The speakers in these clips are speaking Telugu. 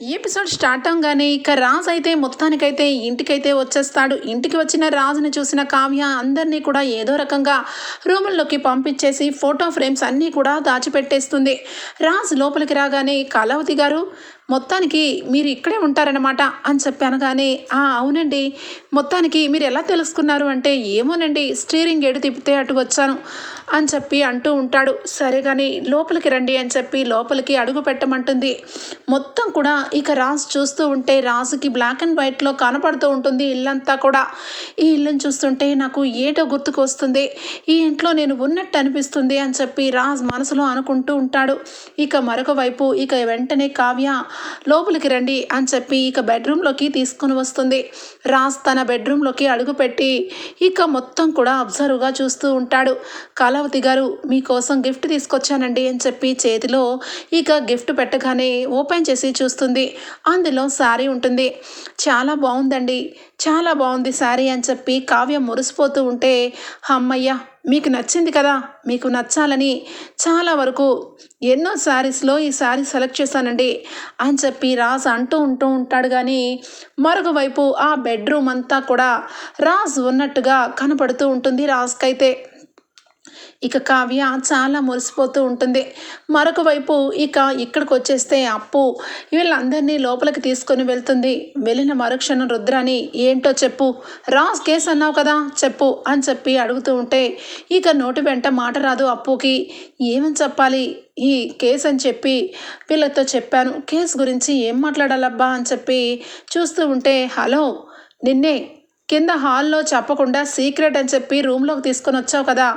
ఈ ఎపిసోడ్ స్టార్ట్ అవగానే ఇక రాజు అయితే మొత్తానికైతే ఇంటికైతే వచ్చేస్తాడు. ఇంటికి వచ్చిన రాజుని చూసిన కావ్య అందరినీ కూడా ఏదో రకంగా రూముల్లోకి పంపించేసి ఫోటో ఫ్రేమ్స్ అన్నీ కూడా దాచిపెట్టేస్తుంది. రాజు లోపలికి రాగానే కళావతి గారు మొత్తానికి మీరు ఇక్కడే ఉంటారనమాట అని చెప్పి అనగానే అవునండి, మొత్తానికి మీరు ఎలా తెలుసుకున్నారు అంటే ఏమోనండి, స్టీరింగ్ ఎడు తిప్పితే అటు వచ్చాను అని చెప్పి అంటూ ఉంటాడు. సరే కానీ లోపలికి రండి అని చెప్పి లోపలికి అడుగు పెట్టమంటుంది. మొత్తం కూడా ఇక రాజు చూస్తూ ఉంటే రాజుకి బ్లాక్ అండ్ వైట్లో కనపడుతూ ఉంటుంది ఇల్లంతా కూడా. ఈ ఇల్లుని చూస్తుంటే నాకు ఏటో గుర్తుకు వస్తుంది, ఈ ఇంట్లో నేను ఉన్నట్టు అనిపిస్తుంది అని చెప్పి రాజు మనసులో అనుకుంటూ ఉంటాడు. ఇక మరొక వైపు ఇక వెంటనే కావ్య లోపలికి రండి అని చెప్పి ఇక బెడ్రూమ్లోకి తీసుకుని వస్తుంది. రాజ్ తన బెడ్రూమ్లోకి అడుగుపెట్టి ఇక మొత్తం కూడా అబ్జర్వ్గా చూస్తూ ఉంటాడు. కళావతి గారు మీకోసం గిఫ్ట్ తీసుకొచ్చానండి అని చెప్పి చేతిలో ఇక గిఫ్ట్ పెట్టగానే ఓపెన్ చేసి చూస్తుంది. అందులో శారీ ఉంటుంది. చాలా బాగుందండి, చాలా బాగుంది శారీ అని చెప్పి కావ్య మురిసిపోతూ ఉంటే, అమ్మయ్య మీకు నచ్చింది కదా, మీకు నచ్చాలని చాలా వరకు ఎన్నో శారీస్లో ఈ శారీ సెలెక్ట్ చేశానండి అని చెప్పి రాజ్ అంటూ ఉంటాడు. కానీ మరొక వైపు ఆ బెడ్రూమ్ అంతా కూడా రాజ్ ఉన్నట్టుగా కనపడుతూ ఉంటుంది రాజ్కైతే. ఇక కావ్య చాలా మురిసిపోతూ ఉంటుంది. మరొక వైపు ఇక ఇక్కడికి వచ్చేస్తే అప్పు వీళ్ళందరినీ లోపలికి తీసుకొని వెళ్తుంది. వెళ్ళిన మరుక్షణం రుద్రాని ఏంటో చెప్పు, రాజ్ కేసు అన్నావు కదా చెప్పు అని చెప్పి అడుగుతూ ఉంటే ఇక నోటి వెంట మాట రాదు అప్పుకి. ఏమని చెప్పాలి ఈ కేసు అని చెప్పి వీళ్ళతో చెప్పాను, కేసు గురించి ఏం మాట్లాడాలబ్బా అని చెప్పి చూస్తూ ఉంటే హలో నిన్నే కింద హాల్లో చెప్పకుండా సీక్రెట్ అని చెప్పి రూమ్లోకి తీసుకొని వచ్చావు కదా,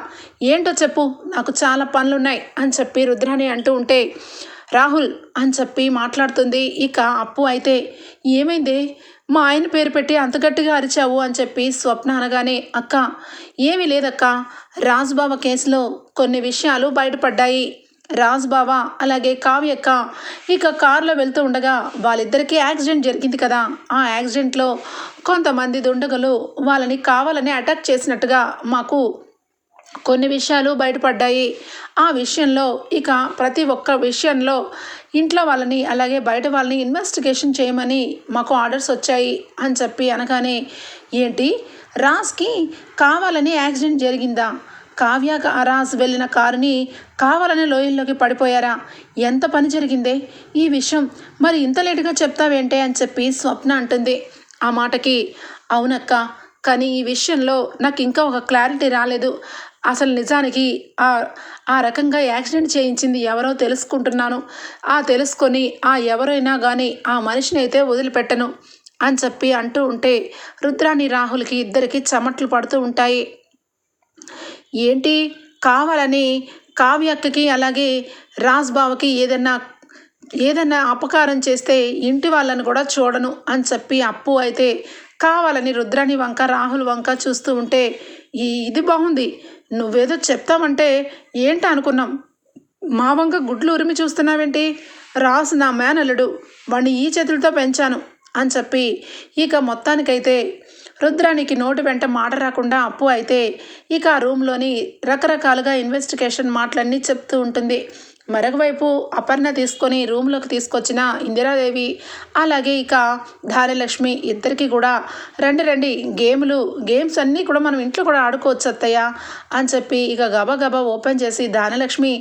ఏంటో చెప్పు, నాకు చాలా పనులున్నాయి అని చెప్పి రుద్రాని అంటూ ఉంటే రాహుల్ అని చెప్పి మాట్లాడుతుంది. ఇక అప్పు అయితే ఏమైంది, మా ఆయన పేరు పెట్టి అంత గట్టిగా అరిచావు అని చెప్పి స్వప్న అనగానే అక్క ఏమీ లేదక్క, రాజుబావ కేసులో కొన్ని విషయాలు బయటపడ్డాయి. రాజుబావ అలాగే కావ్యక్క ఇక కారులో వెళ్తూ ఉండగా వాళ్ళిద్దరికీ యాక్సిడెంట్ జరిగింది కదా, ఆ యాక్సిడెంట్లో కొంతమంది దుండగులు వాళ్ళని కావాలని అటాక్ చేసినట్టుగా మాకు కొన్ని విషయాలు బయటపడ్డాయి. ఆ విషయంలో ఇక ప్రతి ఒక్క విషయంలో ఇంట్లో వాళ్ళని అలాగే బయట వాళ్ళని ఇన్వెస్టిగేషన్ చేయమని మాకు ఆర్డర్స్ వచ్చాయి అని చెప్పి అనగానే ఏంటి రాజ్కి కావాలని యాక్సిడెంట్ జరిగిందా, కావ్య రాజ్ వెళ్ళిన కారుని కావాలని లోయల్లోకి పడిపోయారా, ఎంత పని జరిగిందే ఈ విషయం మరి ఇంత లేటుగా చెప్తావేంటే అని చెప్పి స్వప్న అంటుంది. ఆ మాటకి అవునక్క, కానీ ఈ విషయంలో నాకు ఇంకా ఒక క్లారిటీ రాలేదు. అసలు నిజానికి ఆ రకంగా యాక్సిడెంట్ చేయించింది ఎవరో తెలుసుకుంటున్నాను. తెలుసుకొని ఎవరైనా కానీ ఆ మనిషిని అయితే వదిలిపెట్టను అని చెప్పి అంటూ ఉంటే రుద్రాని రాహుల్కి ఇద్దరికి చెమట్లు పడుతూ ఉంటాయి. ఏంటి కావాలని కావ్యక్కకి అలాగే రాజ్ బావకి ఏదన్నా అపకారం చేస్తే ఇంటి వాళ్ళని కూడా చూడను అని చెప్పి అప్పు అయితే కావాలని రుద్రాని వంక రాహుల్ వంక చూస్తూ ఉంటే ఇది బాగుంది, నువ్వేదో చెప్తామంటే ఏంటి అనుకున్నాం, మా వంక గుడ్లు ఉరిమి చూస్తున్నావేంటి, రాజ్ నా మేనల్లుడు, వాడిని ఈ చేతులతో పెంచాను అని చెప్పి ఇక మొత్తానికైతే రుద్రానికి నోటి వెంట మాట రాకుండా అప్పు అయితే ఇక ఆ రూమ్లోని రకరకాలుగా ఇన్వెస్టిగేషన్ మాటలన్నీ చెప్తూ ఉంటుంది. మరొకవైపు అపర్ణ తీసుకొని రూమ్లోకి తీసుకొచ్చిన ఇందిరాదేవి అలాగే ఇక ధాన్యలక్ష్మి ఇద్దరికి కూడా రండి గేమ్స్ అన్నీ కూడా మనం ఇంట్లో కూడా ఆడుకోవచ్చు అత్తయ్య అని చెప్పి ఇక గబగబా ఓపెన్ చేసి ధాన్యలక్ష్మి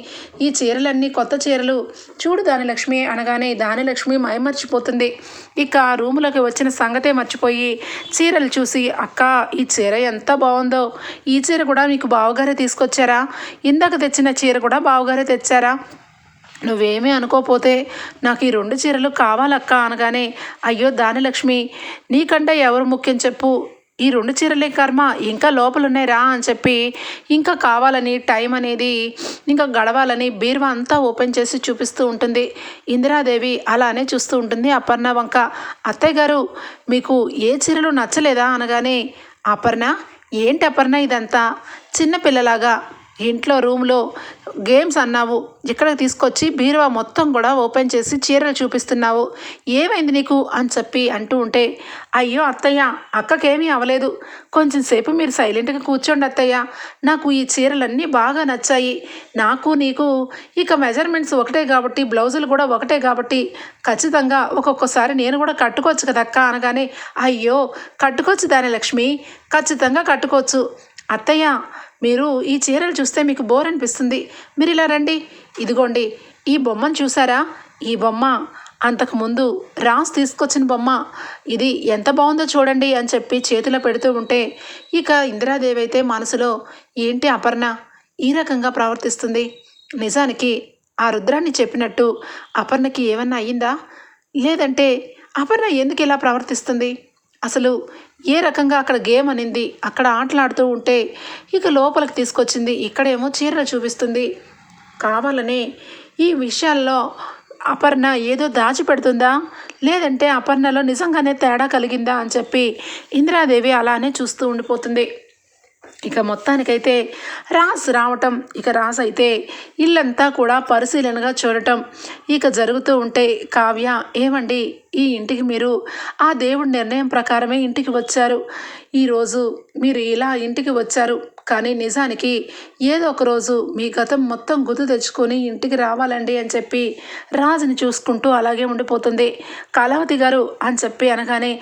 ఈ చీరలన్నీ కొత్త చీరలు చూడు ధాన్యలక్ష్మి అనగానే ధాన్యలక్ష్మి మైమర్చిపోతుంది. ఇక రూములోకి వచ్చిన సంగతే మర్చిపోయి చీరలు చూసి అక్క ఈ చీర ఎంత బాగుందో, ఈ చీర కూడా మీకు బావగారే తీసుకొచ్చారా, ఇందాక తెచ్చిన చీర కూడా బావగారే తెచ్చారా, నువ్వేమీ అనుకోపోతే నాకు ఈ 2 చీరలు కావాలక్క అనగానే అయ్యో ధాన్యలక్ష్మి నీకంటే ఎవరు ముఖ్యం చెప్పు, ఈ 2 చీరలే కర్మ ఇంకా లోపలున్నాయి రా అని చెప్పి ఇంకా కావాలని టైం అనేది ఇంకా గడవాలని బీరువా అంతా ఓపెన్ చేసి చూపిస్తూ ఉంటుంది. ఇందిరాదేవి అలానే చూస్తూ ఉంటుంది అపర్ణ వంక. అత్తయ్య గారు మీకు ఏ చీరలు నచ్చలేదా అనగానే అపర్ణ ఏంటి అపర్ణ ఇదంతా చిన్నపిల్లలాగా ఇంట్లో రూమ్లో గేమ్స్ అన్నావు, ఇక్కడికి తీసుకొచ్చి బీరువా మొత్తం కూడా ఓపెన్ చేసి చీరలు చూపిస్తున్నావు, ఏమైంది నీకు అని చెప్పి అంటూ ఉంటే, అయ్యో అత్తయ్య, అక్కకేమీ అవ్వలేదు, కొంచెం సేపు మీరు సైలెంట్గా కూర్చోండి అత్తయ్య, నాకు ఈ చీరలన్నీ బాగా నచ్చాయి, నాకు నీకు ఇక మెజర్మెంట్స్ ఒకటే కాబట్టి, బ్లౌజులు కూడా ఒకటే కాబట్టి ఖచ్చితంగా ఒక్కొక్కసారి నేను కూడా కట్టుకోవచ్చు కదా అక్క అనగానే, అయ్యో కట్టుకోవచ్చు దాని లక్ష్మి, ఖచ్చితంగా కట్టుకోవచ్చు అత్తయ్య, మీరు ఈ చీరలు చూస్తే మీకు బోర్ అనిపిస్తుంది, మీరు ఇలా రండి, ఇదిగోండి ఈ బొమ్మను చూసారా, ఈ బొమ్మ అంతకుముందు రాస్ తీసుకొచ్చిన బొమ్మ, ఇది ఎంత బాగుందో చూడండి అని చెప్పి చేతిలో పెడుతూ ఉంటే, ఇక ఇందిరాదేవి అయితే మనసులో, ఏంటి అపర్ణ ఈ రకంగా ప్రవర్తిస్తుంది, నిజానికి ఆ రుద్రాన్ని చెప్పినట్టు అపర్ణకి ఏమన్నా అయ్యిందా, లేదంటే అపర్ణ ఎందుకు ఇలా ప్రవర్తిస్తుంది, అసలు ఏ రకంగా అక్కడ గేమ్ అనింది, అక్కడ ఆటలాడుతూ ఉంటే ఇక లోపలికి తీసుకొచ్చింది, ఇక్కడేమో చీరలు చూపిస్తుంది, కావాలనే ఈ విషయాల్లో అపర్ణ ఏదో దాచిపెడుతుందా, లేదంటే అపర్ణలో నిజంగానే తేడా కలిగిందా అని చెప్పి ఇందిరాదేవి అలానే చూస్తూ ఉండిపోతుంది. ఇక మొత్తానికైతే రాజ్ రావటం, ఇక రాజ్ అయితే ఇల్లంతా కూడా పరిశీలనగా చూడటం ఇక జరుగుతూ ఉంటే, కావ్య, ఏమండి ఈ ఇంటికి మీరు ఆ దేవుడి నిర్ణయం ప్రకారమే ఇంటికి వచ్చారు, ఈరోజు మీరు ఇలా ఇంటికి వచ్చారు, కానీ నిజానికి ఏదో ఒక రోజు మీ గతం మొత్తం గుర్తు తెచ్చుకొని ఇంటికి రావాలండి అని చెప్పి రాజుని చూసుకుంటూ అలాగే ఉండిపోతుంది. కళావతి గారు అని చెప్పి అనగానే,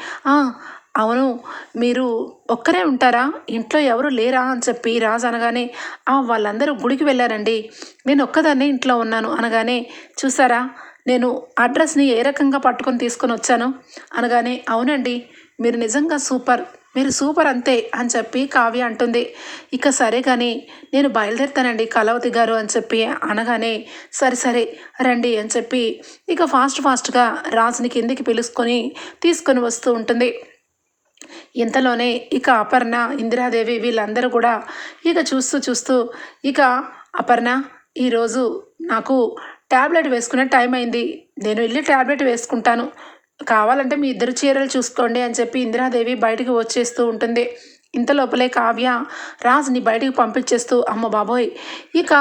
అవును, మీరు ఒక్కరే ఉంటారా, ఇంట్లో ఎవరు లేరా అని చెప్పి రాజు అనగానే, వాళ్ళందరూ గుడికి వెళ్ళారండి, నేను ఒక్కదాన్నే ఇంట్లో ఉన్నాను అనగానే, చూసారా నేను అడ్రస్ని ఏ రకంగా పట్టుకొని తీసుకొని వచ్చాను అనగానే, అవునండి మీరు నిజంగా సూపర్, మీరు సూపర్ అంతే అని చెప్పి కావ్య అంటుంది. ఇక సరే కానీ నేను బయలుదేరుతానండి కళావతి గారు అని చెప్పి అనగానే, సరే సరే రండి అని చెప్పి ఇక ఫాస్ట్గా రాజుని కిందికి పిలుచుకొని తీసుకొని వస్తూ ఉంటుంది. ఇంతలోనే ఇక అపర్ణ, ఇందిరాదేవి వీళ్ళందరూ కూడా ఇక చూస్తూ ఇక, అపర్ణ ఈరోజు నాకు ట్యాబ్లెట్ వేసుకునే టైం అయింది, నేను వెళ్ళి ట్యాబ్లెట్ వేసుకుంటాను, కావాలంటే మీ ఇద్దరు చీరలు చూసుకోండి అని చెప్పి ఇందిరాదేవి బయటికి వచ్చేస్తూ ఉంటుంది. ఇంతలోపలే కావ్య రాజుని బయటికి పంపించేస్తూ, అమ్మ బాబోయ్, ఇక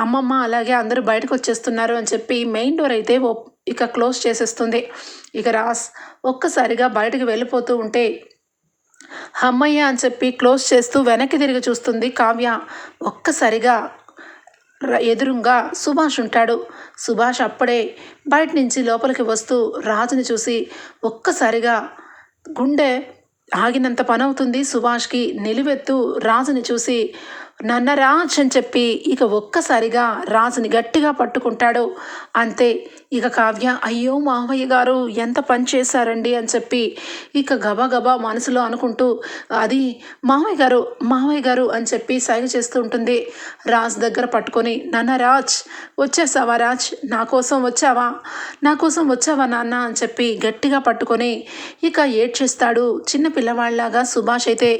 అమ్మమ్మ అలాగే అందరూ బయటకు వచ్చేస్తున్నారు అని చెప్పి మెయిన్ డోర్ అయితే ఇక క్లోజ్ చేసేస్తుంది. ఇక రాజ్ ఒక్కసారిగా బయటకు వెళ్ళిపోతూ ఉంటే, అమ్మయ్య అని చెప్పి క్లోజ్ చేస్తూ వెనక్కి తిరిగి చూస్తుంది కావ్య. ఒక్కసారిగా ఎదురుగా సుభాష్ ఉంటాడు. సుభాష్ అప్పుడే బయట నుంచి లోపలికి వస్తూ రాజుని చూసి ఒక్కసారిగా గుండె ఆగినంత పని అవుతుంది సుభాష్కి. నిలువెత్తు రాజుని చూసి, నన్న రాజ్ అని చెప్పి ఇక ఒక్కసారిగా రాజుని గట్టిగా పట్టుకుంటాడు. అంతే, ఇక కావ్య, అయ్యో మామయ్య గారు ఎంత పని చేశారండి అని చెప్పి ఇక గబగబా మనసులో అనుకుంటూ, అది మామయ్య గారు అని చెప్పి సైగ చేస్తూ ఉంటుంది. రాజ్ దగ్గర పట్టుకొని, నాన్న రాజ్ వచ్చేసావా, రాజ్ నా కోసం వచ్చావా నాన్న అని చెప్పి గట్టిగా పట్టుకొని ఇక ఏడ్చేస్తాడు చిన్న పిల్లవాళ్ళలాగా. సుభాష్ అయితే,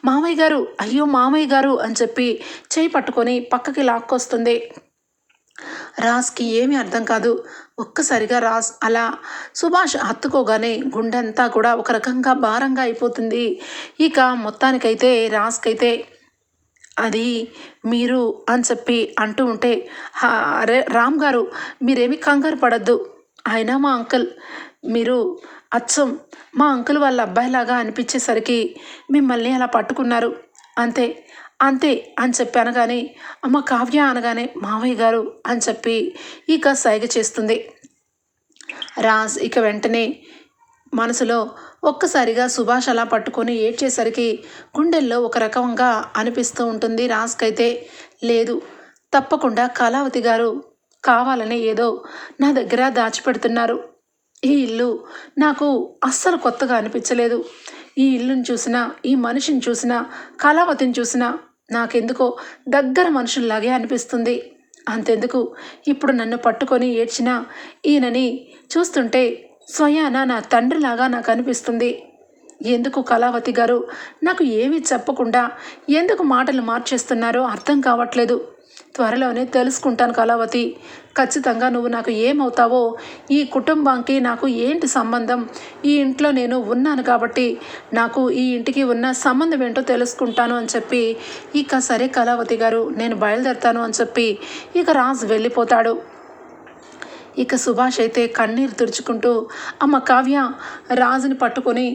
మామయ్య గారు, అయ్యో మామయ్య గారు అని చెప్పి చేయి పట్టుకొని పక్కకి లాక్కొస్తుంది. రాజ్కి ఏమీ అర్థం కాదు. ఒక్కసారిగా రాజ్ అలా సుభాష్ హత్తుకోగానే గుండెంతా కూడా ఒక రకంగా భారంగా అయిపోతుంది. ఇక మొత్తానికైతే రాజ్కైతే, అది మీరు అని చెప్పి అంటూ ఉంటే, అరే రామ్ గారు మీరేమి కంగారు పడద్దు, ఆయన మా అంకుల్, మీరు అచ్చం మా అంకుల్ వాళ్ళ అబ్బాయిలాగా అనిపించేసరికి మిమ్మల్ని అలా పట్టుకున్నారు, అంతే అని చెప్పి అనగానే, అమ్మ కావ్య అనగానే, మావయ్య గారు అని చెప్పి ఇక సైగ చేస్తుంది. రాజ్ ఇక వెంటనే మనసులో ఒక్కసారిగా సుభాష్ అలా పట్టుకొని ఏడ్చేసరికి గుండెల్లో ఒక రకంగా అనిపిస్తూ ఉంటుంది రాజ్కైతే. లేదు, తప్పకుండా కళావతి గారు కావాలని ఏదో నా దగ్గర దాచిపెడుతున్నారు. ఈ ఇల్లు నాకు అస్సలు కొత్తగా అనిపించలేదు. ఈ ఇల్లుని చూసినా, ఈ మనిషిని చూసినా, కళావతిని చూసినా నాకెందుకో దగ్గర మనుషుల్లాగే అనిపిస్తుంది. అంతెందుకు, ఇప్పుడు నన్ను పట్టుకొని ఏడ్చిన ఈయనని చూస్తుంటే స్వయాన నా తండ్రిలాగా నాకు అనిపిస్తుంది. ఎందుకు కళావతి గారు నాకు ఏమీ చెప్పకుండా ఎందుకు మాటలు మార్చేస్తున్నారో అర్థం కావట్లేదు. త్వరలోనే తెలుసుకుంటాను కళావతి. ఖచ్చితంగా నువ్వు నాకు ఏమవుతావో, ఈ కుటుంబానికి నాకు ఏంటి సంబంధం, ఈ ఇంట్లో నేను ఉన్నాను కాబట్టి నాకు ఈ ఇంటికి ఉన్న సంబంధం ఏంటో తెలుసుకుంటాను అని చెప్పి ఇక సరే కళావతి గారు నేను బయలుదేరుతాను అని చెప్పి ఇక రాజు వెళ్ళిపోతాడు. ఇక సుభాష్ అయితే కన్నీరు తుడుచుకుంటూ అమ్మ కావ్య రాజుని పట్టుకొని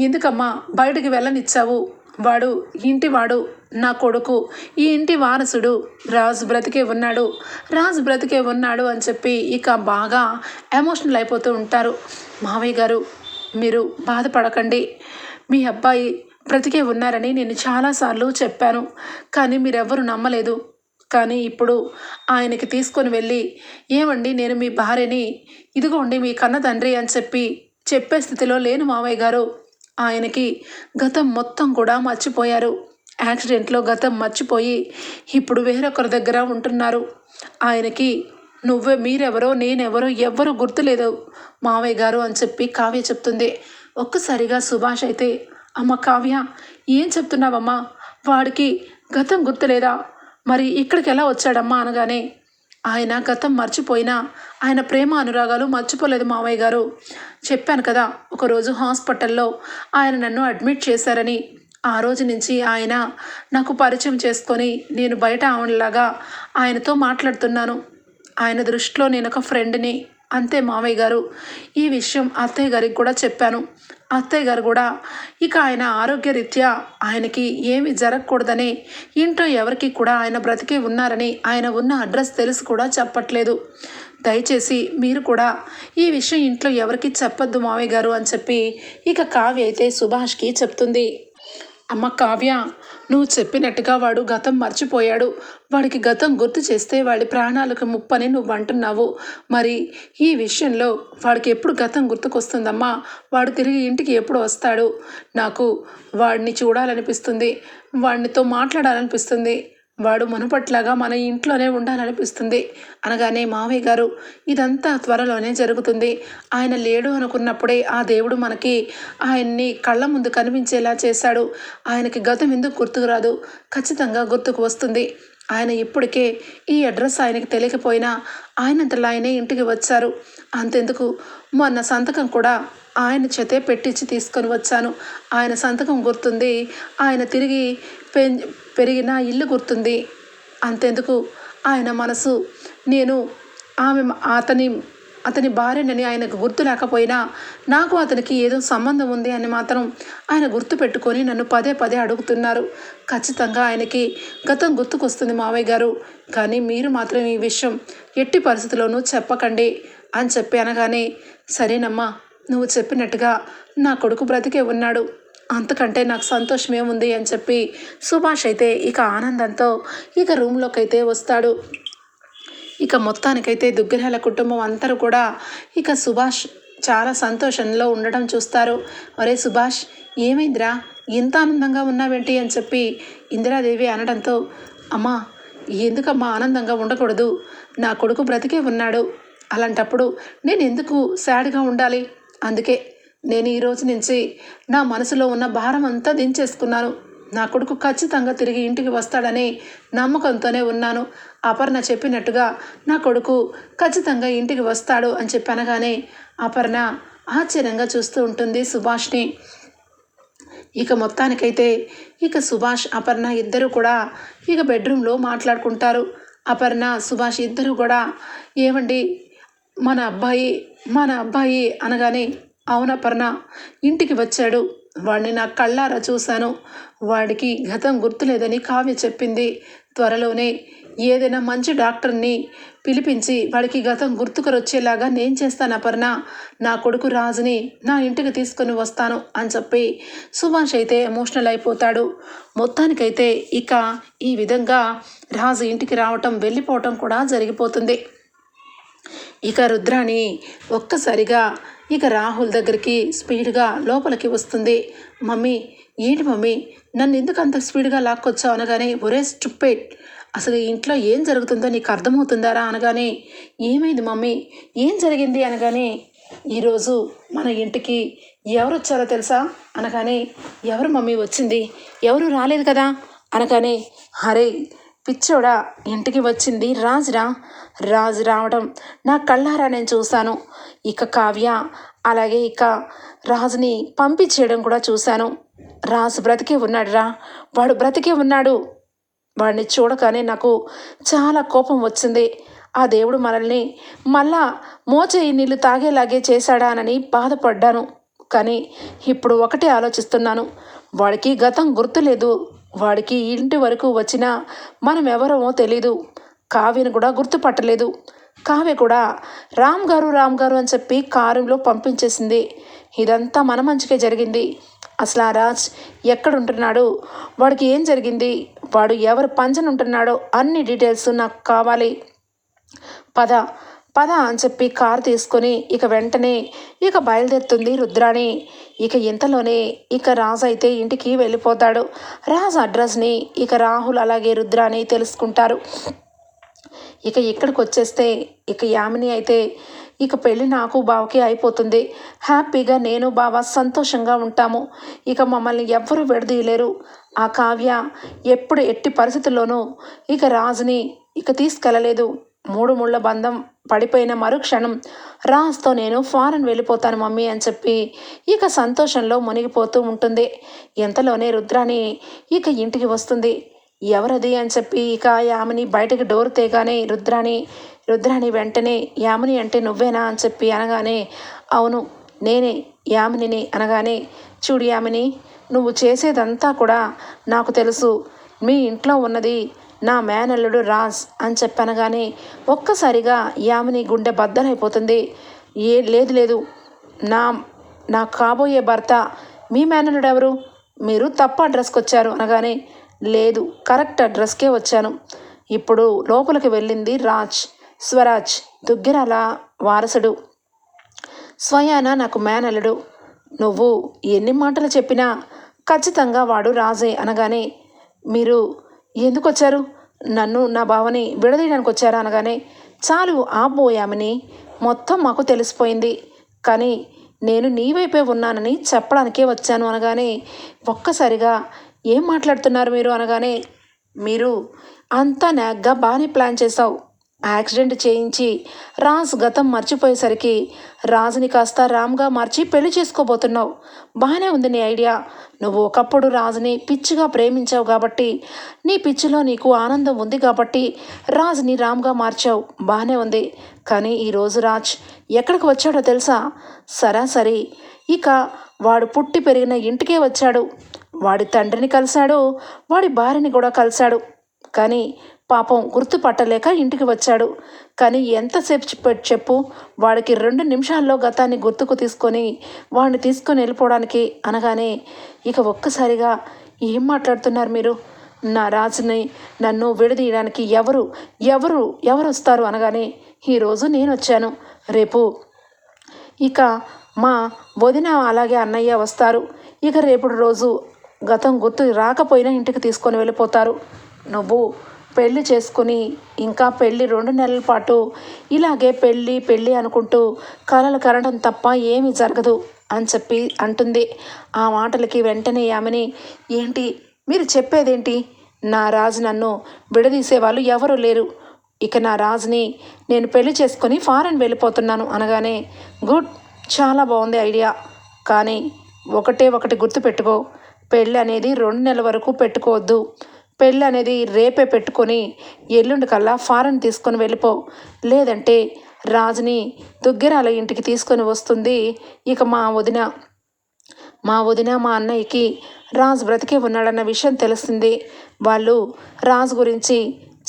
ఎందుకమ్మా బయటికి వెళ్ళనిచ్చావు, వాడు ఇంటివాడు, నా కొడుకు, ఈ ఇంటి వారసుడు, రాజు బ్రతికే ఉన్నాడు అని చెప్పి ఇక బాగా ఎమోషనల్ అయిపోతూ ఉంటారు. మావయ్య గారు మీరు బాధపడకండి, మీ అబ్బాయి బ్రతికే ఉన్నారని నేను చాలాసార్లు చెప్పాను, కానీ మీరెవ్వరూ నమ్మలేదు. కానీ ఇప్పుడు ఆయనకి తీసుకొని వెళ్ళి ఏమండి నేను మీ భార్యని, ఇదిగోండి మీ కన్న తండ్రి అని చెప్పే స్థితిలో లేను మావయ్య గారు. ఆయనకి గతం మొత్తం కూడా మర్చిపోయారు. యాక్సిడెంట్లో గతం మర్చిపోయి ఇప్పుడు వేరొకరి దగ్గర ఉంటున్నారు. ఆయనకి మీరెవరో నేనెవరో ఎవ్వరూ గుర్తులేదు మావయ్య గారు అని చెప్పి కావ్య చెప్తుంది. ఒక్కసారిగా సుభాష్ అయితే అమ్మ కావ్య ఏం చెప్తున్నావమ్మా, వాడికి గతం గుర్తులేదా, మరి ఇక్కడికి ఎలా వచ్చాడమ్మా అనగానే ఆయన గతం మర్చిపోయినా ఆయన ప్రేమ అనురాగాలు మర్చిపోలేదు మావయ్య గారు. చెప్పాను కదా ఒకరోజు హాస్పిటల్లో ఆయన నన్ను అడ్మిట్ చేశారని. ఆ రోజు నుంచి ఆయన నాకు పరిచయం చేసుకొని నేను బయట ఆవిడలాగా ఆయనతో మాట్లాడుతున్నాను. ఆయన దృష్టిలో నేను ఒక ఫ్రెండ్ని, అంతే మావయ్య గారు. ఈ విషయం అత్తయ్య గారికి కూడా చెప్పాను. అత్తయ్య గారు కూడా ఇక ఆయన ఆరోగ్యరీత్యా ఆయనకి ఏమి జరగకూడదని ఇంట్లో ఎవరికి కూడా ఆయన బ్రతికే ఉన్నారని ఆయన ఉన్న అడ్రస్ తెలిసి కూడా చెప్పట్లేదు. దయచేసి మీరు కూడా ఈ విషయం ఇంట్లో ఎవరికి చెప్పొద్దు మావయ్య గారు అని చెప్పి ఇక కావ్య అయితే సుభాష్కి చెప్తుంది. అమ్మ కావ్య నువ్వు చెప్పినట్టుగా వాడు గతం మర్చిపోయాడు. వాడికి గతం గుర్తు చేస్తే వాడి ప్రాణాలకు ముప్పని నువ్వు అంటున్నావు. మరి ఈ విషయంలో వాడికి ఎప్పుడు గతం గుర్తుకొస్తుందమ్మా, వాడు తిరిగి ఇంటికి ఎప్పుడు వస్తాడు? నాకు వాడిని చూడాలనిపిస్తుంది, వాడినితో మాట్లాడాలనిపిస్తుంది, వాడు మునుపట్లాగా మన ఇంట్లోనే ఉండాలనిపిస్తుంది అనగానే మావయ్య గారు ఇదంతా త్వరలోనే జరుగుతుంది. ఆయన లేడు అనుకున్నప్పుడే ఆ దేవుడు మనకి ఆయన్ని కళ్ళ ముందు కనిపించేలా చేశాడు. ఆయనకి గతం ఎందుకు గుర్తుకు రాదు? ఖచ్చితంగా గుర్తుకు వస్తుంది. ఆయన ఇప్పటికే ఈ అడ్రస్ ఆయనకి తెలియకపోయినా ఆయనంతలో ఆయనే ఇంటికి వచ్చారు. అంతెందుకు మొన్న సంతకం కూడా ఆయన చేతే పెట్టించి తీసుకొని వచ్చాను. ఆయన సంతకం గుర్తుంది, ఆయన తిరిగి పెరిగిన ఇల్లు గుర్తుంది. అంతెందుకు ఆయన మనసు, నేను అతని భార్యనని ఆయనకు గుర్తు లేకపోయినా నాకు అతనికి ఏదో సంబంధం ఉంది అని మాత్రం ఆయన గుర్తు పెట్టుకొని నన్ను పదే పదే అడుగుతున్నారు. ఖచ్చితంగా ఆయనకి గతం గుర్తుకొస్తుంది మావయ్య గారు, కానీ మీరు మాత్రం ఈ విషయం ఎట్టి పరిస్థితుల్లోనూ చెప్పకండి అని చెప్పి అనగానే సరేనమ్మా, నువ్వు చెప్పినట్టుగా నా కొడుకు బ్రతికే ఉన్నాడు, అంతకంటే నాకు సంతోషమేముంది అని చెప్పి సుభాష్ అయితే ఇక ఆనందంతో ఇక రూమ్లోకి అయితే వస్తాడు. ఇక మొత్తానికైతే దుగ్గిరాల కుటుంబం అందరూ కూడా ఇక సుభాష్ చాలా సంతోషంలో ఉండడం చూస్తారు. ఒరే సుభాష్ ఏమైందిరా, ఎంత ఆనందంగా ఉన్నావేంటి అని చెప్పి ఇందిరాదేవి అనడంతో అమ్మా ఎందుకమ్మా ఆనందంగా ఉండకూడదు, నా కొడుకు బ్రతికే ఉన్నాడు, అలాంటప్పుడు నేను ఎందుకు సాడ్గా ఉండాలి? అందుకే నేను ఈ రోజు నుంచి నా మనసులో ఉన్న భారం అంతా దించేసుకున్నాను. నా కొడుకు ఖచ్చితంగా తిరిగి ఇంటికి వస్తాడని నమ్మకంతోనే ఉన్నాను. అపర్ణ చెప్పినట్టుగా నా కొడుకు ఖచ్చితంగా ఇంటికి వస్తాడు అని చెప్పి అనగానే అపర్ణ ఆశ్చర్యంగా చూస్తూ ఉంటుంది సుభాష్ని. ఇక మొత్తానికైతే ఇక సుభాష్ అపర్ణ ఇద్దరు కూడా ఇక బెడ్రూమ్లో మాట్లాడుకుంటారు. అపర్ణ సుభాష్ ఇద్దరు కూడా ఏమండి మన అబ్బాయి అనగానే అవునపర్ణ ఇంటికి వచ్చాడు, వాడిని నా కళ్ళారా చూశాను, వాడికి గతం గుర్తులేదని కావ్య చెప్పింది. త్వరలోనే ఏదైనా మంచి డాక్టర్ని పిలిపించి వాడికి గతం గుర్తుకొచ్చేలాగా నేను చేస్తాను అపర్ణ, నా కొడుకు రాజుని నా ఇంటికి తీసుకొని వస్తాను అని చెప్పి సుభాష్ అయితే ఎమోషనల్ అయిపోతాడు. మొత్తానికైతే ఇక ఈ విధంగా రాజు ఇంటికి రావటం వెళ్ళిపోవటం కూడా జరిగిపోతుంది. ఇక రుద్రాణి ఒక్కసారిగా ఇక రాహుల్ దగ్గరికి స్పీడ్గా లోపలికి వస్తుంది. మమ్మీ ఏంటి మమ్మీ నన్ను ఎందుకు అంత స్పీడ్గా లాక్కొచ్చావు అనగానే ఒరే స్టూపిడ్, అసలు ఇంట్లో ఏం జరుగుతుందో నీకు అర్థమవుతుందారా అనగానే ఏమైంది మమ్మీ ఏం జరిగింది అనగానే ఈరోజు మన ఇంటికి ఎవరు వచ్చారో తెలుసా అనగానే ఎవరు మమ్మీ వచ్చింది, ఎవరు రాలేదు కదా అనగానే అరే పిచ్చోడా ఇంటికి వచ్చింది రాజురా. రాజు రావడం నా కళ్ళారా నేను చూశాను. ఇక కావ్య అలాగే ఇక రాజుని పంపించేయడం కూడా చూశాను. రాజు బ్రతికే ఉన్నాడురా, వాడు బ్రతికే ఉన్నాడు. వాడిని చూడగానే నాకు చాలా కోపం వచ్చింది. ఆ దేవుడు మనల్ని మళ్ళా మోచేయి నీళ్ళు తాగేలాగే చేశాడానని బాధపడ్డాను. కానీ ఇప్పుడు ఒకటే ఆలోచిస్తున్నాను, వాడికి గతం గుర్తులేదు. వాడికి ఇంటి వరకు వచ్చినా మనం ఎవరమో తెలీదు. కావ్యను కూడా గుర్తుపట్టలేదు. కావ్య కూడా రామ్ గారు అని చెప్పి కారులో పంపించేసింది. ఇదంతా మన మంచికే జరిగింది. అసలు ఆ రాజ్ ఎక్కడుంటున్నాడు, వాడికి ఏం జరిగింది, వాడు ఎవరు పంచన ఉంటున్నాడో అన్ని డీటెయిల్స్ నాకు కావాలి. పద పద అని చెప్పి కారు తీసుకొని ఇక వెంటనే ఇక బయలుదేరుతుంది రుద్రాణి. ఇక ఇంతలోనే ఇక రాజు అయితే ఇంటికి వెళ్ళిపోతాడు. రాజు అడ్రస్ని ఇక రాహుల్ అలాగే రుద్రాణి తెలుసుకుంటారు. ఇక ఇక్కడికి వచ్చేస్తే ఇక యామిని అయితే ఇక పెళ్ళి నాకు బావకి అయిపోతుంది. హ్యాపీగా నేను బావ సంతోషంగా ఉంటాము. ఇక మమ్మల్ని ఎవ్వరూ విడదీయలేరు. ఆ కావ్య ఎప్పుడు ఎట్టి పరిస్థితుల్లోనూ ఇక రాజుని ఇక తీసుకెళ్ళలేదు. 3 ముళ్ళ బంధం పడిపోయిన మరుక్షణం రాజ్తో నేను ఫారెన్ వెళ్ళిపోతాను మమ్మీ అని చెప్పి ఇక సంతోషంలో మునిగిపోతూ ఉంటుంది. ఎంతలోనే రుద్రాణి ఇక ఇంటికి వస్తుంది. ఎవరది అని చెప్పి ఇక యామిని బయటకు డోర్ తేగానే రుద్రాణి వెంటనే యామిని అంటే నువ్వేనా అని చెప్పి అనగానే అవును నేనే యామినిని అనగానే చూడు యామిని, నువ్వు చేసేదంతా కూడా నాకు తెలుసు. మీ ఇంట్లో ఉన్నది నా మేనల్లుడు రాజ్ అని చెప్పనగానే ఒక్కసారిగా యామిని గుండె బద్దలైపోతుంది. లేదు నా నా కాబోయే భర్త మీ మేనల్లుడు ఎవరు, మీరు తప్పు అడ్రస్కి వచ్చారు అనగానే లేదు కరెక్ట్ అడ్రస్కే వచ్చాను. ఇప్పుడు లోపలికి వెళ్ళింది స్వరాజ్ దుగ్గిరాల వారసుడు, స్వయాన నాకు మేనల్లుడు. నువ్వు ఎన్ని మాటలు చెప్పినా ఖచ్చితంగా వాడు రాజే అనగానే మీరు ఎందుకు వచ్చారు, నన్ను నా బావని విడదీయడానికి వచ్చారా అనగానే చాలు ఆపోయామని మొత్తం మాకు తెలిసిపోయింది. కానీ నేను నీ వైపే ఉన్నానని చెప్పడానికే వచ్చాను అనగానే ఒక్కసారిగా ఏం మాట్లాడుతున్నారు మీరు అనగానే మీరు అంతా నాగ్గా బాగానే ప్లాన్ చేసావు. యాక్సిడెంట్ చేయించి రాజ్ గతం మర్చిపోయేసరికి రాజుని కాస్త రామ్గా మార్చి పెళ్లి చేసుకోబోతున్నావు. బాగానే ఉంది నీ ఐడియా. నువ్వు ఒకప్పుడు రాజుని పిచ్చిగా ప్రేమించావు కాబట్టి, నీ పిచ్చిలో నీకు ఆనందం ఉంది కాబట్టి రాజుని రామ్గా మార్చావు. బాగానే ఉంది. కానీ ఈరోజు రాజ్ ఎక్కడికి వచ్చాడో తెలుసా? సరాసరి ఇక వాడు పుట్టి పెరిగిన ఇంటికే వచ్చాడు. వాడి తండ్రిని కలిశాడు, వాడి భార్యని కూడా కలిశాడు. కానీ పాపం గుర్తుపట్టలేక ఇంటికి వచ్చాడు. కానీ ఎంతసేపు చెప్పు, వాడికి 2 నిమిషాల్లో గతాన్ని గుర్తుకు తీసుకొని వాడిని తీసుకొని వెళ్ళిపోవడానికి అనగానే ఇక ఒక్కసారిగా ఏం మాట్లాడుతున్నారు మీరు, నా రాజుని నన్ను విడదీయడానికి ఎవరు వస్తారు అనగానే ఈరోజు నేను వచ్చాను, రేపు ఇక మా వదిన అలాగే అన్నయ్య వస్తారు. ఇక రేపటి రోజు గతం గుర్తు రాకపోయినా ఇంటికి తీసుకొని వెళ్ళిపోతారు. నువ్వు పెళ్ళి చేసుకుని ఇంకా పెళ్ళి 2 నెలల పాటు ఇలాగే పెళ్ళి అనుకుంటూ కలలు కనడం తప్ప ఏమీ జరగదు అని చెప్పి అంటుంది. ఆ మాటలకి వెంటనే యామిని ఏంటి మీరు చెప్పేదేంటి, నా రాజు నన్ను విడదీసే వాళ్ళు ఎవరూ లేరు. ఇక నా రాజుని నేను పెళ్లి చేసుకొని ఫారెన్ వెళ్ళిపోతున్నాను అనగానే గుడ్, చాలా బాగుంది ఐడియా. కానీ ఒకటి గుర్తుపెట్టుకో, పెళ్ళి అనేది 2 నెలల వరకు పెట్టుకోవద్దు. పెళ్ళి అనేది రేపే పెట్టుకొని ఎల్లుండి కల్లా ఫారెన్ తీసుకొని వెళ్ళిపో. లేదంటే రాజుని దుగ్గిరాల ఇంటికి తీసుకొని వస్తుంది ఇక మా వదిన మా అన్నయ్యకి రాజు బ్రతికే ఉన్నాడన్న విషయం తెలుస్తుంది. వాళ్ళు రాజు గురించి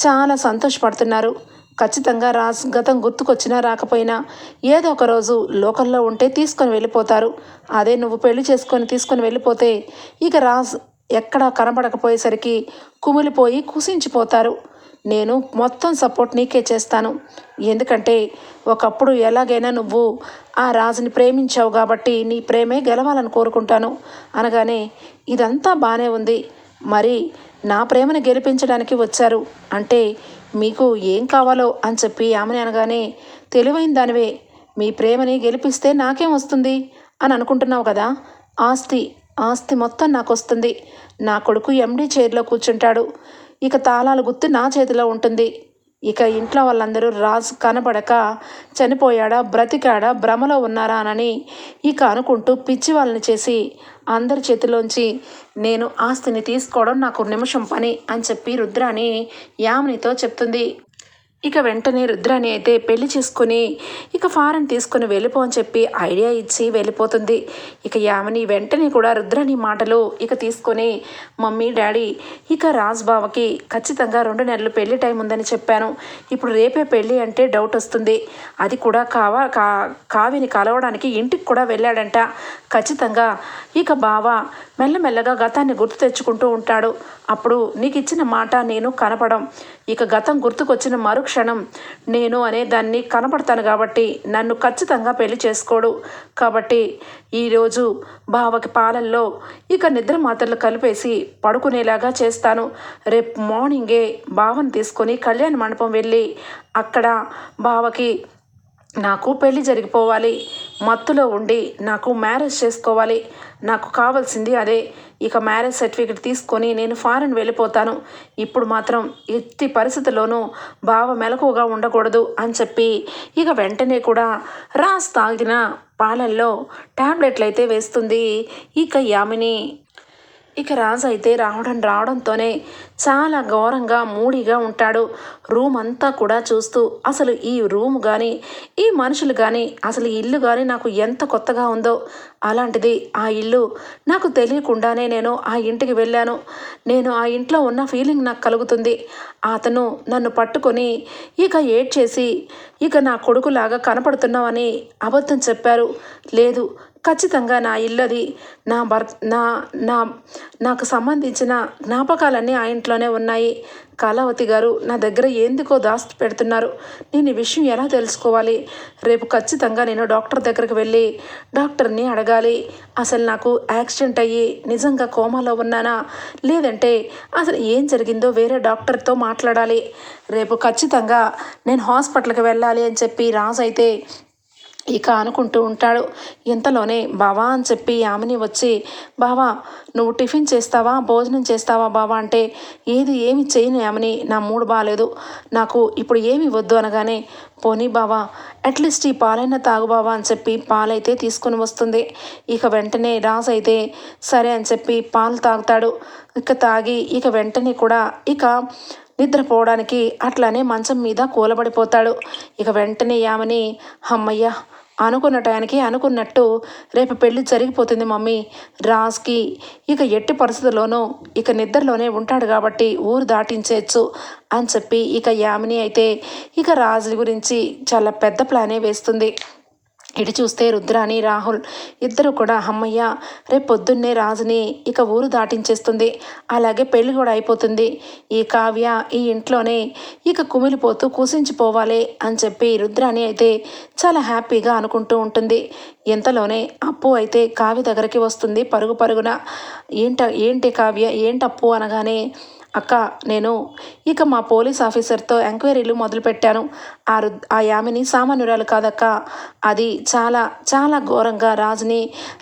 చాలా సంతోషపడుతున్నారు. ఖచ్చితంగా రాజు గతం గుర్తుకొచ్చినా రాకపోయినా ఏదో ఒక రోజు లోకల్లో ఉంటే తీసుకొని వెళ్ళిపోతారు. అదే నువ్వు పెళ్లి చేసుకొని తీసుకొని వెళ్ళిపోతే ఇక రాజు ఎక్కడా కనబడకపోయేసరికి కుమిలిపోయి కుసించిపోతారు. నేను మొత్తం సపోర్ట్ నీకే చేస్తాను. ఎందుకంటే ఒకప్పుడు ఎలాగైనా నువ్వు ఆ రాజుని ప్రేమించావు కాబట్టి నీ ప్రేమే గెలవాలని కోరుకుంటాను అనగానే ఇదంతా బాగానే ఉంది. మరి నా ప్రేమను గెలిపించడానికి వచ్చారు అంటే మీకు ఏం కావాలో అని చెప్పి ఆమెని అనగానే తెలివైన దానివే, మీ ప్రేమని గెలిపిస్తే నాకేం వస్తుంది అని అనుకుంటున్నావు కదా, ఆస్తి మొత్తం నాకు వస్తుంది. నా కొడుకు ఎండి చైర్లో కూర్చుంటాడు. ఇక తాళాల గుత్తి నా చేతిలో ఉంటుంది. ఇక ఇంట్లో వాళ్ళందరూ రాజు కనబడక చనిపోయాడా బ్రతికాడా భ్రమలో ఉన్నారా అని ఇక అనుకుంటూ పిచ్చి వాళ్ళని చేసి అందరి చేతిలోంచి నేను ఆస్తిని తీసుకోవడం నాకు నిమిషం పని అని చెప్పి రుద్రాని యామినితో చెప్తుంది. ఇక వెంటనే రుద్రాని అయితే పెళ్లి చేసుకుని ఇక ఫారెన్ తీసుకుని వెళ్ళిపో అని చెప్పి ఐడియా ఇచ్చి వెళ్ళిపోతుంది. ఇక యామిని వెంటనే కూడా రుద్రాని మాటలు ఇక తీసుకొని మమ్మీ డాడీ ఇక రాజ్ బావకి ఖచ్చితంగా 2 నెలలు పెళ్లి టైం ఉందని చెప్పాను. ఇప్పుడు రేపే పెళ్ళి అంటే డౌట్ వస్తుంది. అది కూడా కావిని కలవడానికి ఇంటికి కూడా వెళ్ళాడంట. ఖచ్చితంగా ఇక బావ మెల్లమెల్లగా గతాన్ని గుర్తు తెచ్చుకుంటూ ఉంటాడు. అప్పుడు నీకు ఇచ్చిన మాట నేను కనపడం. ఇక గతం గుర్తుకొచ్చిన మరుక్షణం నేను అనే దాన్ని కనపడతాను కాబట్టి నన్ను ఖచ్చితంగా పెళ్లి చేసుకోడు. కాబట్టి ఈరోజు బావకి పాలల్లో ఇక నిద్ర మాత్రలు కలిపేసి పడుకునేలాగా చేస్తాను. రేపు మార్నింగే బావని తీసుకొని కళ్యాణ మండపం వెళ్ళి అక్కడ బావకి నాకు పెళ్లి జరిగిపోవాలి. మత్తులో ఉండి నాకు మ్యారేజ్ చేసుకోవాలి. నాకు కావాల్సింది అదే. ఇక మ్యారేజ్ సర్టిఫికెట్ తీసుకొని నేను ఫారెన్ వెళ్ళిపోతాను. ఇప్పుడు మాత్రం ఎట్టి పరిస్థితుల్లోనూ బావ మెలకువగా ఉండకూడదు అని చెప్పి ఇక వెంటనే కూడా రాస్ తాగిన పాలల్లో ట్యాబ్లెట్లు అయితే వేస్తుంది ఇక యామిని. ఇక రాజు అయితే రావడంతోనే చాలా ఘోరంగా మూడీగా ఉంటాడు. రూమ్ అంతా కూడా చూస్తూ అసలు ఈ రూమ్ కానీ ఈ మనుషులు కానీ అసలు ఈ ఇల్లు కానీ నాకు ఎంత కొత్తగా ఉందో. అలాంటిది ఆ ఇల్లు నాకు తెలియకుండానే నేను ఆ ఇంటికి వెళ్ళాను. నేను ఆ ఇంట్లో ఉన్న ఫీలింగ్ నాకు కలుగుతుంది. అతను నన్ను పట్టుకొని ఇక ఏడ్చేసి ఇక నా కొడుకులాగా కనపడుతున్నావని అబద్ధం చెప్పారు. లేదు, ఖచ్చితంగా నా ఇల్లది. నాకు సంబంధించిన జ్ఞాపకాలన్నీ ఆ ఇంట్లోనే ఉన్నాయి. కళావతి గారు నా దగ్గర ఎందుకో దాచి పెడుతున్నారు. నేను ఈ విషయం ఎలా తెలుసుకోవాలి? రేపు ఖచ్చితంగా నేను డాక్టర్ దగ్గరికి వెళ్ళి డాక్టర్ని అడగాలి. అసలు నాకు యాక్సిడెంట్ అయ్యి నిజంగా కోమాలో ఉన్నానా, లేదంటే అసలు ఏం జరిగిందో వేరే డాక్టర్తో మాట్లాడాలి. రేపు ఖచ్చితంగా నేను హాస్పిటల్కి వెళ్ళాలి అని చెప్పి రాజు అయితే ఇక అనుకుంటూ ఉంటాడు. ఇంతలోనే బావా అని చెప్పి యామిని వచ్చి, బావా నువ్వు టిఫిన్ చేస్తావా భోజనం చేస్తావా బావా అంటే, ఏమి చేయను యామిని, నా మూడు బాగాలేదు, నాకు ఇప్పుడు ఏమి వద్దు అనగానే, పోనీ బావా అట్లీస్ట్ ఈ పాలైనా తాగు బావా అని చెప్పి పాలైతే తీసుకుని వస్తుంది. ఇక వెంటనే రాజు అయితే సరే అని చెప్పి పాలు తాగుతాడు. ఇక తాగి ఇక వెంటనే కూడా ఇక నిద్రపోవడానికి అట్లానే మంచం మీద కూలబడిపోతాడు. ఇక వెంటనే యామిని, అమ్మయ్య అనుకున్న టయానికి అనుకున్నట్టు రేపు పెళ్ళి జరిగిపోతుంది మమ్మీ. రాజ్కి ఇక ఎట్టి పరిస్థితుల్లోనూ ఇక నిద్రలోనే ఉంటాడు కాబట్టి ఊరు దాటించేయచ్చు అని చెప్పి ఇక యామిని అయితే ఇక రాజు గురించి చాలా పెద్ద ప్లానే వేస్తుంది. ఇటు చూస్తే రుద్రాని రాహుల్ ఇద్దరు కూడా అమ్మయ్య రేపు పొద్దున్నే రాజుని ఇక ఊరు దాటించేస్తుంది. అలాగే పెళ్లి కూడా అయిపోతుంది. ఈ కావ్య ఈ ఇంట్లోనే ఇక కుమిలిపోతూ కుసించిపోవాలి అని చెప్పి రుద్రాని అయితే చాలా హ్యాపీగా అనుకుంటూ ఉంటుంది. ఇంతలోనే అప్పు అయితే కావ్య దగ్గరికి వస్తుంది పరుగు పరుగున. ఏంటి కావ్య ఏంటప్పు అనగానే, అక్క నేను ఇక మా పోలీస్ ఆఫీసర్తో ఎంక్వైరీలు మొదలుపెట్టాను. ఆ యామిని సామాన్యురాలు కాదక్క. అది చాలా చాలా ఘోరంగా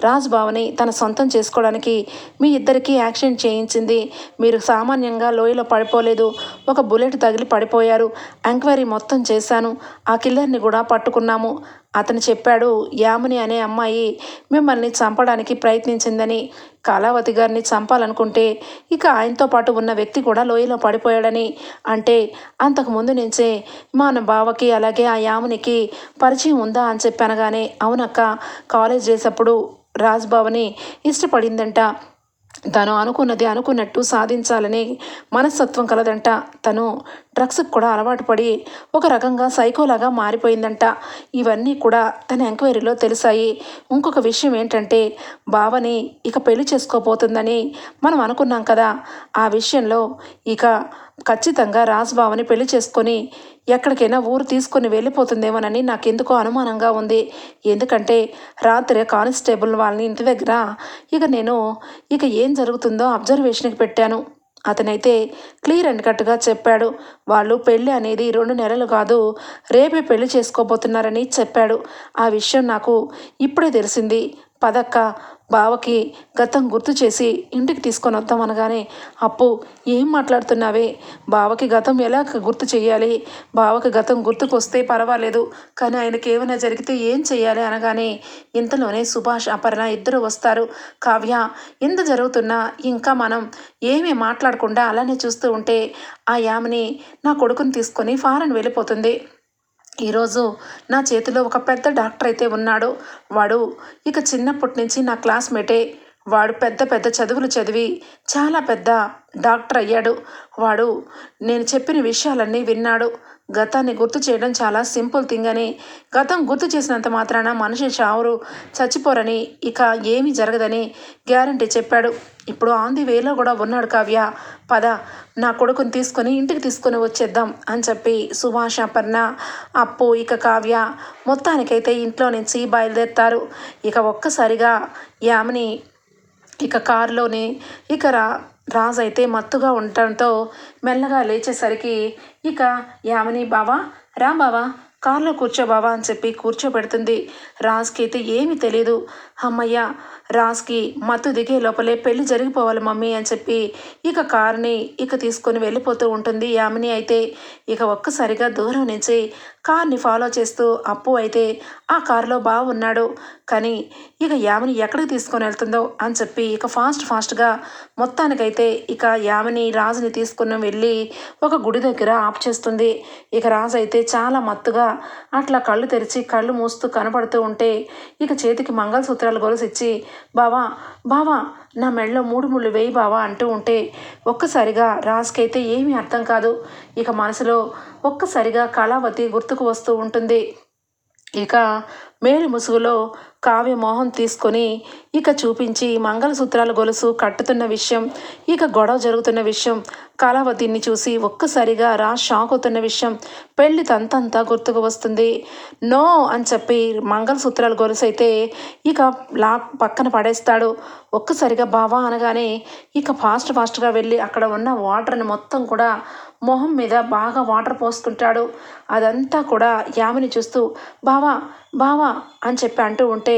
రాజుబావని తన సొంతం చేసుకోవడానికి మీ ఇద్దరికీ యాక్సిడెంట్ చేయించింది. మీరు సామాన్యంగా లోయలో పడిపోలేదు, ఒక బుల్లెట్ తగిలి పడిపోయారు. ఎంక్వైరీ మొత్తం చేశాను, ఆ కిల్లర్ని కూడా పట్టుకున్నాము. అతను చెప్పాడు యామిని అనే అమ్మాయి మిమ్మల్ని చంపడానికి ప్రయత్నించిందని. కళావతి గారిని చంపాలనుకుంటే ఇక ఆయనతో పాటు ఉన్న వ్యక్తి కూడా లోయలో పడిపోయాడని. అంటే అంతకుముందు నుంచే మన బావకి అలాగే ఆ యామినికి పరిచయం ఉందా అని చెప్పనగానే, అవునక్క, కాలేజ్ డేస్ అప్పుడు రాజ్బావని ఇష్టపడిందంట. తను అనుకున్నది అనుకున్నట్టు సాధించాలని మనస్తత్వం కలదంట. తను డ్రగ్స్కి కూడా అలవాటు పడి ఒక రకంగా సైకోలాగా మారిపోయిందంట. ఇవన్నీ కూడా తన ఎంక్వైరీలో తెలిసాయి. ఇంకొక విషయం ఏంటంటే బావని ఇక పెళ్లి చేసుకోపోతుందని మనం అనుకున్నాం కదా. ఆ విషయంలో ఇక ఖచ్చితంగా రాజ్బావని పెళ్లి చేసుకొని ఎక్కడికైనా ఊరు తీసుకొని వెళ్ళిపోతుందేమోనని నాకెందుకో అనుమానంగా ఉంది. ఎందుకంటే రాత్రి కానిస్టేబుల్ వాళ్ళని ఇంటి దగ్గర నేను ఏం జరుగుతుందో అబ్జర్వేషన్కి పెట్టాను. అతనైతే క్లియర్ అండ్ కట్గా చెప్పాడు. వాళ్ళు పెళ్ళి అనేది 2 నెలలు కాదు, రేపే పెళ్లి చేసుకోబోతున్నారని చెప్పాడు. ఆ విషయం నాకు ఇప్పుడే తెలిసింది. పదక్క, బావకి గతం గుర్తు చేసి ఇంటికి తీసుకొని వద్దాం అనగానే, అప్పు ఏం మాట్లాడుతున్నావే, బావకి గతం ఎలా గుర్తు చేయాలి, బావకి గతం గుర్తుకొస్తే పర్వాలేదు, కానీ ఆయనకి ఏమైనా జరిగితే ఏం చెయ్యాలి అనగానే, ఇంతలోనే సుభాష్ అపర్ణ ఇద్దరు వస్తారు. కావ్య, ఎంత జరుగుతున్నా ఇంకా మనం ఏమీ మాట్లాడకుండా అలానే చూస్తూ ఉంటే ఆ యామిని నా కొడుకుని తీసుకొని ఫారెన్ వెళ్ళిపోతుంది. ఈరోజు నా చేతిలో ఒక పెద్ద డాక్టర్ అయితే ఉన్నాడు. వాడు ఇక చిన్నప్పటి నుంచి నా క్లాస్మేటే. వాడు పెద్ద పెద్ద చదువులు చదివి చాలా పెద్ద డాక్టర్ అయ్యాడు. వాడు నేను చెప్పిన విషయాలన్నీ విన్నాడు. గతాన్ని గుర్తు చేయడం చాలా సింపుల్ థింగ్ అని, గతం గుర్తు చేసినంత మాత్రాన మనిషి చావరు, చచ్చిపోరని, ఇక ఏమీ జరగదని గ్యారంటీ చెప్పాడు. ఇప్పుడు ఆన్ ది వేలో కూడా ఉన్నాడు. కావ్య, పద, నా కొడుకుని తీసుకొని ఇంటికి తీసుకొని వచ్చేద్దాం అని చెప్పి సుభాష్, అపర్ణ, అప్పు, ఇక కావ్య మొత్తానికైతే ఇంట్లో నుంచి బయలుదేరుతారు. ఇక ఒక్కసారిగా యామిని ఇక కారులోని ఇక రాజు అయితే మత్తుగా ఉండటంతో మెల్లగా లేచేసరికి ఇక యామిని, బావా రా బావా, కారులో కూర్చో బావా అని చెప్పి కూర్చోబెడుతుంది. రాజ్కి అయితే ఏమీ తెలియదు. అమ్మయ్య, రాజ్కి మత్తు దిగే లోపలే పెళ్లి జరిగిపోవాలి మమ్మీ అని చెప్పి ఇక కారుని ఇక తీసుకొని వెళ్ళిపోతూ ఉంటుంది. యామిని అయితే ఇక ఒక్కసారిగా దూరం నుంచి కార్ని ఫాలో చేస్తూ, అప్పు అయితే ఆ కారులో బాగున్నాడు. కానీ ఇక యామిని ఎక్కడికి తీసుకొని వెళ్తుందో అని చెప్పి ఇక ఫాస్ట్గా మొత్తానికైతే ఇక యామిని రాజుని తీసుకుని వెళ్ళి ఒక గుడి దగ్గర ఆఫ్ చేస్తుంది. ఇక రాజు అయితే చాలా మత్తుగా అట్లా కళ్ళు తెరిచి కళ్ళు మూస్తూ కనపడుతూ ఉంటే ఇక చేతికి మంగళసూత్రాలు గొలుసిచ్చి, బావా బావా నా మెడలో 3 ముళ్ళు వేయి బావా అంటూ ఉంటే ఒక్కసారిగా రాజుకైతే ఏమీ అర్థం కాదు. ఇక మనసులో ఒక్కసారిగా కళావతి గుర్తుకు వస్తూ ఉంటుంది. ఇక మేలు ముసుగులో కావ్య మోహం తీసుకొని ఇక చూపించి మంగళసూత్రాల గొలుసు కట్టుతున్న విషయం, ఇక గొడవ జరుగుతున్న విషయం, కళావతిని చూసి ఒక్కసారిగా షాక్ అవుతున్న విషయం, పెళ్లి తంతంతా గుర్తుకు వస్తుంది. నో అని చెప్పి మంగళసూత్రాల గొలుసు అయితే ఇక పక్కన పడేస్తాడు. ఒక్కసారిగా బావా అనగానే ఇక ఫాస్ట్గా వెళ్ళి అక్కడ ఉన్న వాటర్ని మొత్తం కూడా మొహం మీద బాగా వాటర్ పోసుకుంటాడు. అదంతా కూడా యామిని చూస్తూ బావా బావా అని చెప్పి అంటూ ఉంటే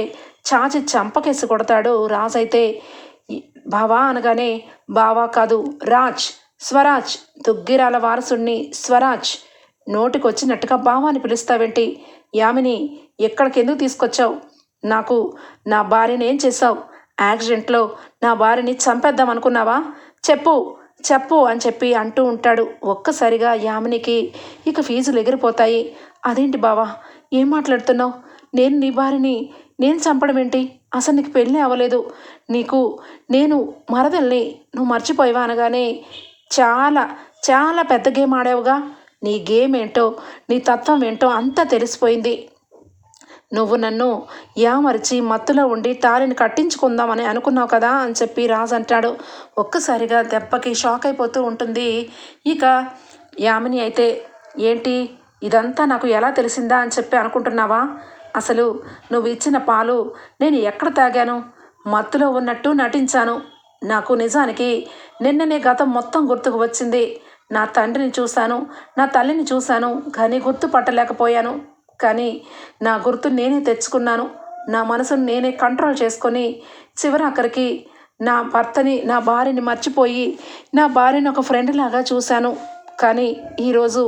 చాచి చంపకేసి కొడతాడు రాజ్ అయితే. బావా అనగానే, బావా కాదు రాజ్, స్వరాజ్, దుగ్గిరాల వారసుణ్ణి స్వరాజ్, నోటికొచ్చినట్టుగా బావా అని పిలుస్తావేంటి? యామిని ఎక్కడికెందుకు తీసుకొచ్చావు? నాకు నా భార్యని ఏం చేశావు? యాక్సిడెంట్లో నా భార్యని చంపేద్దాం అనుకున్నావా? చెప్పు చెప్పు అని చెప్పి అంటూ ఉంటాడు. ఒక్కసారిగా యామినికి ఇక ఫీజులు ఎగిరిపోతాయి. అదేంటి బావా, ఏం మాట్లాడుతున్నావు? నేను నీ భార్యని నేను చంపడం ఏంటి? అసలు నీకు పెళ్ళి అవ్వలేదు, నీకు నేను మరదల్ని, నువ్వు మర్చిపోయావా అనగానే, చాలా చాలా పెద్ద గేమ్ ఆడావుగా, నీ గేమ్ ఏంటో నీ తత్వం ఏంటో అంతా తెలిసిపోయింది. నువ్వు నన్ను యామరిచి మత్తులో ఉండి తాళిని కట్టించుకుందామని అనుకున్నావు కదా అని చెప్పి రాజు అంటాడు. ఒక్కసారిగా దెబ్బకి షాక్ అయిపోతూ ఉంటుంది. ఇక యామిని అయితే, ఏంటి ఇదంతా నాకు ఎలా తెలిసిందా అని చెప్పి అనుకుంటున్నావా? అసలు నువ్వు ఇచ్చిన పాలు నేను ఎక్కడ తాగాను? మత్తులో ఉన్నట్టు నటించాను. నాకు నిజానికి నిన్ననే గతం మొత్తం గుర్తుకు వచ్చింది. నా తండ్రిని చూశాను, నా తల్లిని చూశాను, కానీ గుర్తుపట్టలేకపోయాను. కానీ నా గుర్తు నేనే తెచ్చుకున్నాను. నా మనసును నేనే కంట్రోల్ చేసుకొని చివరాఖరికి నా భర్తని, నా భార్యని మర్చిపోయి నా భార్యని ఒక ఫ్రెండ్ లాగా చూశాను. కానీ ఈరోజు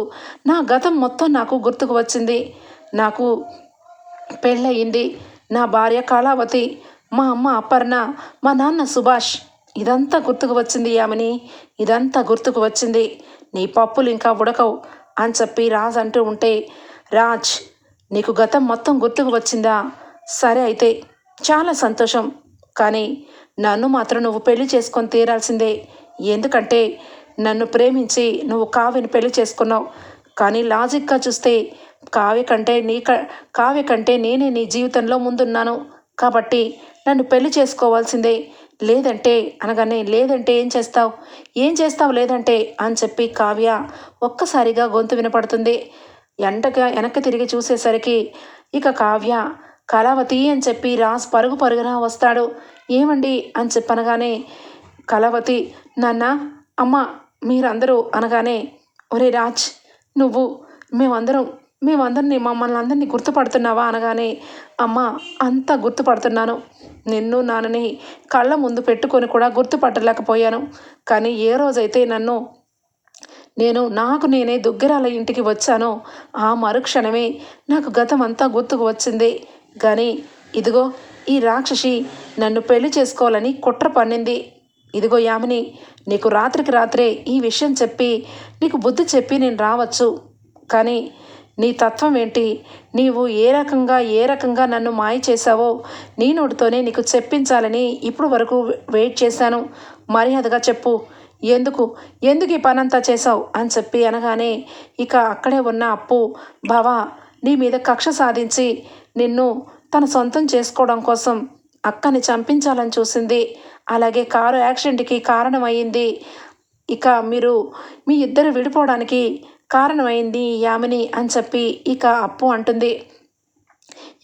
నా గతం మొత్తం నాకు గుర్తుకు వచ్చింది. నాకు పెళ్ళయింది, నా భార్య కళావతి, మా అమ్మ అపర్ణ, మా నాన్న సుభాష్, ఇదంతా గుర్తుకు వచ్చింది యామిని, ఇదంతా గుర్తుకు వచ్చింది. నీ పప్పులు ఇంకా ఉడకవు అని చెప్పి రాజ్ అంటూ ఉంటే, రాజ్ నీకు గతం మొత్తం గుర్తుకు వచ్చిందా? సరే అయితే చాలా సంతోషం. కానీ నన్ను మాత్రం నువ్వు పెళ్లి చేసుకొని తీరాల్సిందే. ఎందుకంటే నన్ను ప్రేమించి నువ్వు కావ్యని పెళ్లి చేసుకున్నావు. కానీ లాజిక్గా చూస్తే కావ్య కంటే నేనే నీ జీవితంలో ముందున్నాను. కాబట్టి నన్ను పెళ్లి చేసుకోవాల్సిందే. లేదంటే అనగానే, లేదంటే ఏం చేస్తావు లేదంటే అని చెప్పి కావ్య ఒక్కసారిగా గొంతు వినపడుతుంది. వెనక్కి తిరిగి చూసేసరికి ఇక కావ్య, కళావతి అని చెప్పి రాజ్ పరుగున వస్తాడు. ఏమండి అని చెప్పనగానే, కళావతి, నాన్న, అమ్మ మీరందరూ అనగానే, ఒరే రాజ్, మేమందరం మమ్మల్ని అందరినీ గుర్తుపడుతున్నావా అనగానే, అమ్మ అంతా గుర్తుపడుతున్నాను. నిన్ను నాన్నని కళ్ళ ముందు పెట్టుకొని కూడా గుర్తుపట్టలేకపోయాను. కానీ ఏ రోజైతే నాకు నేనే దుగ్గిరాల ఇంటికి వచ్చానో ఆ మరుక్షణమే నాకు గతం అంతా గుర్తుకు వచ్చింది. కానీ ఇదిగో ఈ రాక్షసి నన్ను పెళ్లి చేసుకోవాలని కుట్ర పన్నింది. ఇదిగో యామిని, నీకు రాత్రికి రాత్రే ఈ విషయం చెప్పి నీకు బుద్ధి చెప్పి నేను రావచ్చు. కానీ నీ తత్వం ఏంటి? నీవు ఏ రకంగా నన్ను మాయ చేశావో నీ నోటితోనే నీకు చెప్పించాలని ఇప్పుడు వరకు వెయిట్ చేశాను. మర్యాదగా చెప్పు, ఎందుకు ఈ పనంతా చేశావు అని చెప్పి అనగానే, ఇక అక్కడే ఉన్న అప్పు, బావా నీ మీద కక్ష సాధించి నిన్ను తన సొంతం చేసుకోవడం కోసం అక్కని చంపించాలని చూసింది. అలాగే కారు యాక్సిడెంట్కి కారణమయ్యింది. ఇక మీ ఇద్దరు విడిపోవడానికి కారణమైంది యామిని అని చెప్పి ఇక అప్పు అంటుంది.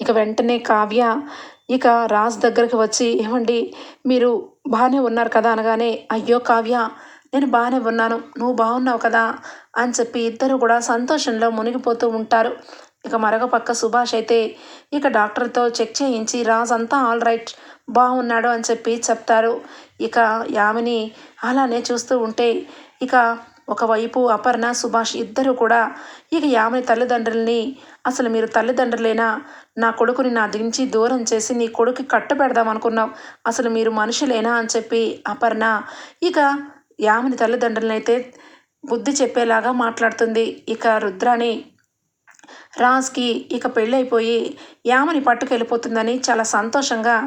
ఇక వెంటనే కావ్య ఇక రాజ్ దగ్గరికి వచ్చి, ఏమండి మీరు బాగానే ఉన్నారు కదా అనగానే, అయ్యో కావ్య నేను బాగానే ఉన్నాను, నువ్వు బాగున్నావు కదా అని చెప్పి ఇద్దరు కూడా సంతోషంలో మునిగిపోతూ ఉంటారు. ఇక మరొక పక్క సుభాష్ అయితే ఇక డాక్టర్తో చెక్ చేయించి రాజ్ అంతా ఆల్ రైట్ బాగున్నాడు అని చెప్పి చెప్తారు. ఇక యామిని అలానే చూస్తూ ఉంటే ఇక ఒకవైపు అపర్ణ సుభాష్ ఇద్దరు కూడా ఇక యామిని తల్లిదండ్రుల్ని, అసలు మీరు తల్లిదండ్రులేనా? నా కొడుకుని నా దించి దూరం చేసి నీ కొడుకు కట్టబెడదాం అనుకున్నావు, అసలు మీరు మనుషులేనా అని చెప్పి అపర్ణ ఇక యామిని తల్లిదండ్రులనైతే బుద్ధి చెప్పేలాగా మాట్లాడుతుంది. ఇక రుద్రాని రాజ్కి ఇక పెళ్ళైపోయి యామిని పట్టుకెళ్ళిపోతుందని చాలా సంతోషంగా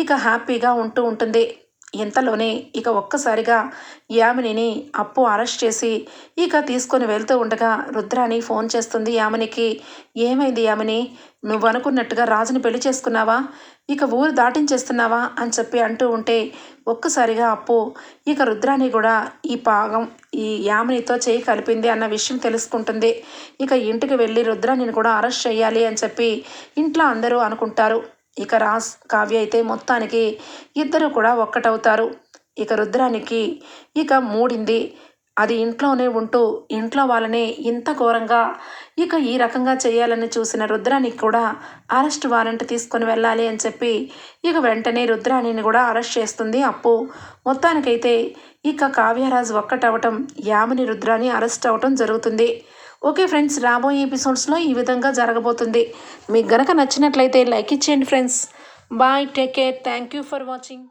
ఇక హ్యాపీగా ఉంటూ ఉంటుంది. ఇంతలోనే ఇక ఒక్కసారిగా యామినిని అప్పు అరెస్ట్ చేసి ఇక తీసుకొని వెళ్తూ ఉండగా రుద్రాని ఫోన్ చేస్తుంది యామినికి. ఏమైంది యామిని, నువ్వు అనుకున్నట్టుగా రాజుని పెళ్లి చేసుకున్నావా? ఇక ఊరు దాటించేస్తున్నావా అని చెప్పి అంటూ ఉంటే ఒక్కసారిగా అప్పు ఇక రుద్రాని కూడా ఈ యామినితో చేయి కలిపింది అన్న విషయం తెలుసుకుంటుంది. ఇక ఇంటికి వెళ్ళి రుద్రానిని కూడా అరెస్ట్ చేయాలి అని చెప్పి ఇంట్లో అందరూ అనుకుంటారు. ఇక రాజ్ కావ్య అయితే మొత్తానికి ఇద్దరు కూడా ఒక్కటవుతారు. ఇక రుద్రానికి ఇక మూడింది. అది ఇంట్లోనే ఉంటూ ఇంట్లో వాళ్ళని ఇంత ఘోరంగా ఇక ఈ రకంగా చేయాలని చూసిన రుద్రానికి కూడా అరెస్ట్ వారెంట్ తీసుకొని వెళ్ళాలి అని చెప్పి ఇక వెంటనే రుద్రాణిని కూడా అరెస్ట్ చేస్తుంది అప్పు. మొత్తానికైతే ఇక కావ్యరాజ్ ఒక్కటవటం, యామిని రుద్రాని అరెస్ట్ అవ్వటం జరుగుతుంది. ఓకే ఫ్రెండ్స్, రాబోయే ఎపిసోడ్స్లో ఈ విధంగా జరగబోతుంది. మీకు గనక నచ్చినట్లయితే లైక్ ఇచ్చేయండి friends. Bye, take care, thank you for watching.